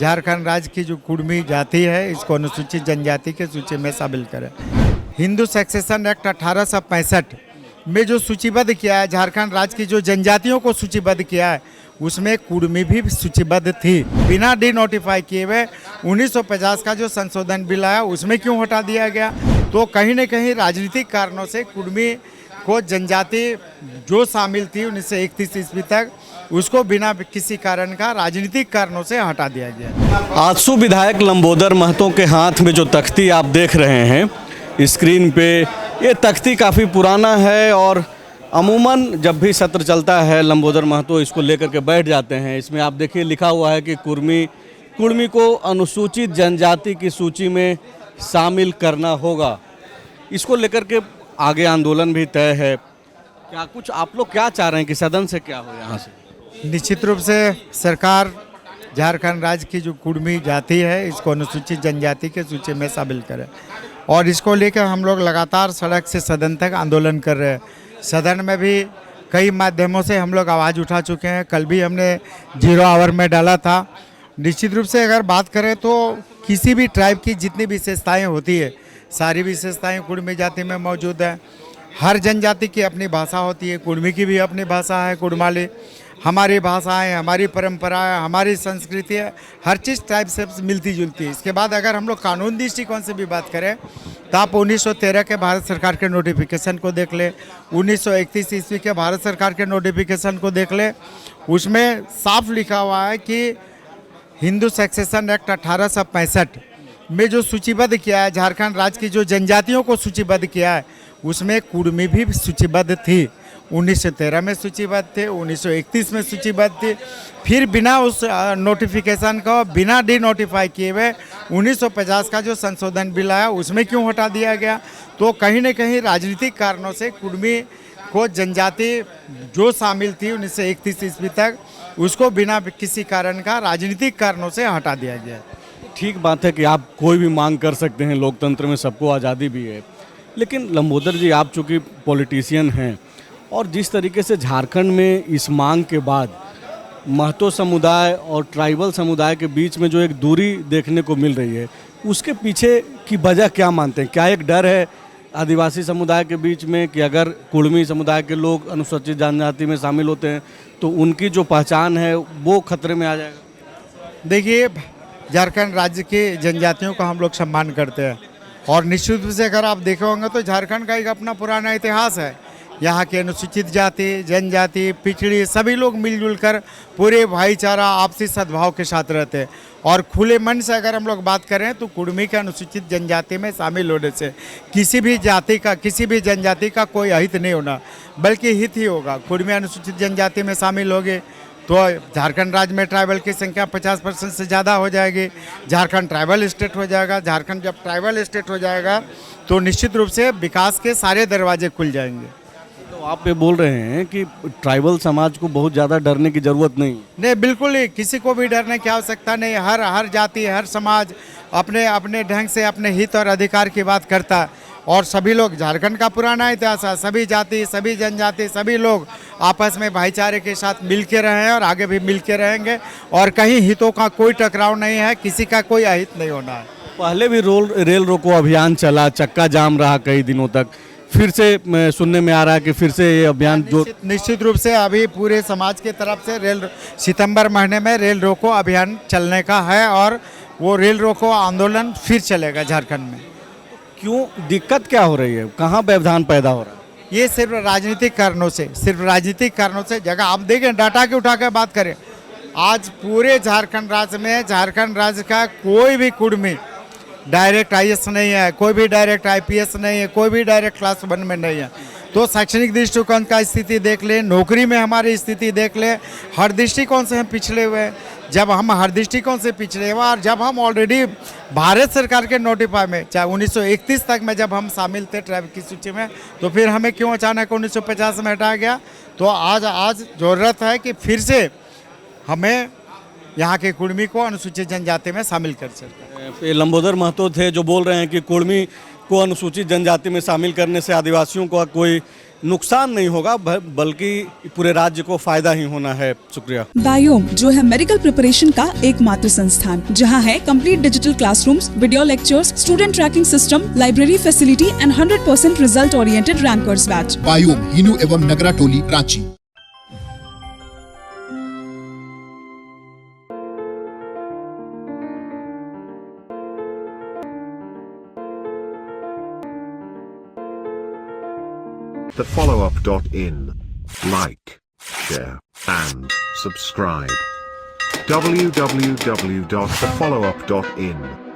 झारखंड राज्य की जो कुर्मी जाति है इसको अनुसूचित जनजाति के सूची में शामिल करें। हिंदू सक्सेशन एक्ट 1865 में जो सूचीबद्ध किया है, झारखंड राज्य की जो जनजातियों को सूचीबद्ध किया है, उसमें कुर्मी भी सूचीबद्ध थी। बिना डी नोटिफाई किए हुए 1950 का जो संशोधन बिल आया उसमें क्यों हटा दिया गया? तो कहीं न कहीं राजनीतिक कारणों से कुर्मी को जनजाति जो शामिल थी 1931 ईस्वी तक, उसको बिना किसी कारण का राजनीतिक कारणों से हटा दिया गया। आजसू विधायक लंबोदर महतो के हाथ में जो तख्ती आप देख रहे हैं स्क्रीन पे, ये तख्ती काफ़ी पुराना है और अमूमन जब भी सत्र चलता है लंबोदर महतो इसको लेकर के बैठ जाते हैं। इसमें आप देखिए लिखा हुआ है कि कुर्मी को अनुसूचित जनजाति की सूची में शामिल करना होगा। इसको लेकर के आगे आंदोलन भी तय है। क्या कुछ आप लोग क्या चाह रहे हैं कि सदन से क्या हो यहाँ से? निश्चित रूप से सरकार झारखंड राज्य की जो कुर्मी जाति है इसको अनुसूचित जनजाति के सूची में शामिल करे और इसको लेकर हम लोग लगातार सड़क से सदन तक आंदोलन कर रहे हैं। सदन में भी कई माध्यमों से हम लोग आवाज़ उठा चुके हैं। कल भी हमने 0 आवर में डाला था। निश्चित रूप से अगर बात करें तो किसी भी ट्राइब की जितनी विशेषताएं होती है, सारी विशेषताएं कुर्मी जाति में मौजूद है। हर जनजाति की अपनी भाषा होती है, कुर्मी की भी अपनी भाषा है कुड़माली। हमारी भाषाएं, हमारी परंपराएं, हमारी संस्कृति है, हर चीज़ ट्राइब से मिलती जुलती है। इसके बाद अगर हम लोग कानून दृष्टिकोण से भी बात करें तो आप 1913 के भारत सरकार के नोटिफिकेशन को देख ले, 1931 ईस्वी के भारत सरकार के नोटिफिकेशन को देख ले। उसमें साफ लिखा हुआ है कि हिंदू सक्सेशन एक्ट 1865 में जो सूचीबद्ध किया है, झारखंड राज्य की जो जनजातियों को सूचीबद्ध किया है, उसमें कुर्मी भी सूचीबद्ध थी। 1913 में सूचीबद्ध थे, 1931 में सूचीबद्ध थी। फिर बिना उस नोटिफिकेशन को बिना डी नोटिफाई किए हुए 1950 का जो संशोधन बिल आया उसमें क्यों हटा दिया गया? तो कहीं न कहीं राजनीतिक कारणों से कुर्मी को जनजाति जो शामिल थी 1931 ईस्वी तक, उसको बिना किसी कारण का राजनीतिक कारणों से हटा दिया गया। ठीक बात है कि आप कोई भी मांग कर सकते हैं, लोकतंत्र में सबको आज़ादी भी है। लेकिन लंबोदर जी, आप चूँकि पॉलिटिशियन हैं और जिस तरीके से झारखंड में इस मांग के बाद महतो समुदाय और ट्राइबल समुदाय के बीच में जो एक दूरी देखने को मिल रही है, उसके पीछे की वजह क्या मानते हैं? क्या एक डर है आदिवासी समुदाय के बीच में कि अगर कुर्मी समुदाय के लोग अनुसूचित जनजाति में शामिल होते हैं तो उनकी जो पहचान है वो खतरे में आ जाएगा? देखिए, झारखंड राज्य के जनजातियों का हम लोग सम्मान करते हैं और निश्चित रूप से अगर आप देखे होंगे तो झारखंड का एक अपना पुराना इतिहास है। यहाँ के अनुसूचित जाति, जनजाति, पिछड़ी सभी लोग मिलजुल कर पूरे भाईचारा, आपसी सद्भाव के साथ रहते हैं। और खुले मन से अगर हम लोग बात करें तो कुर्मी के अनुसूचित जनजाति में शामिल होने से किसी भी जाति का, किसी भी जनजाति का कोई अहित नहीं होना, बल्कि हित ही होगा। कुर्मी अनुसूचित जनजाति में शामिल होगे तो झारखंड राज्य में ट्राइबल की संख्या 50% से ज़्यादा हो जाएगी। झारखंड ट्राइबल स्टेट हो जाएगा। झारखंड जब ट्राइबल स्टेट हो जाएगा तो निश्चित रूप से विकास के सारे दरवाजे खुल जाएंगे। तो आप ये बोल रहे हैं कि ट्राइबल समाज को बहुत ज़्यादा डरने की ज़रूरत नहीं? बिल्कुल ही किसी को भी डरने की आवश्यकता नहीं। हर जाति, हर समाज अपने अपने ढंग से अपने हित और अधिकार की बात करता है और सभी लोग, झारखंड का पुराना इतिहास है, सभी जाति, सभी जनजाति, सभी लोग आपस में भाईचारे के साथ मिल के रहे हैं और आगे भी मिल के रहेंगे और कहीं हितों का कोई टकराव नहीं है, किसी का कोई अहित नहीं होना है। पहले भी रेल रोको अभियान चला, चक्का जाम रहा कई दिनों तक, फिर से सुनने में आ रहा है कि फिर से ये अभियान जो निश्चित रूप से अभी पूरे समाज की तरफ से सितंबर महीने में रेल रोको अभियान चलने का है और वो रेल रोको आंदोलन फिर चलेगा झारखंड में। क्यों, दिक्कत क्या हो रही है? कहाँ व्यवधान पैदा हो रहा है? ये सिर्फ राजनीतिक कारणों से जगह आप देखें, डाटा के उठा कर बात करें, आज पूरे झारखंड राज्य में झारखंड राज्य का कोई भी कुर्मी डायरेक्ट IAS नहीं है, कोई भी डायरेक्ट IPS नहीं है, कोई भी डायरेक्ट क्लास 1 में नहीं है। तो शैक्षणिक दृष्टिकोण का स्थिति देख ले, नौकरी में हमारी स्थिति देख ले, हर दृष्टिकोण से हम पिछड़े हुए हैं। जब हम हर दृष्टिकोण से पिछड़े हुए और जब हम ऑलरेडी भारत सरकार के नोटिफाई में, चाहे 1931 तक में जब हम शामिल थे ट्राइब की सूची में, तो फिर हमें क्यों अचानक 1950 में हटाया गया? तो आज ज़रूरत है कि फिर से हमें यहाँ के कुर्मी को अनुसूचित जनजाति में शामिल कर सकते। लंबोदर महतो थे जो बोल रहे हैं कि कुर्मी को अनुसूचित जनजाति में शामिल करने से आदिवासियों को कोई नुकसान नहीं होगा बल्कि पूरे राज्य को फायदा ही होना है। शुक्रिया। बायोम जो है मेडिकल प्रिपरेशन का एकमात्र संस्थान जहां है complete digital classrooms, video lectures, student tracking system, library facility and 100% result oriented rankers batch. Biome Hinoo एवं नगरा टोली Ranchi. thefollowup.in. Like, share, and subscribe. www.thefollowup.in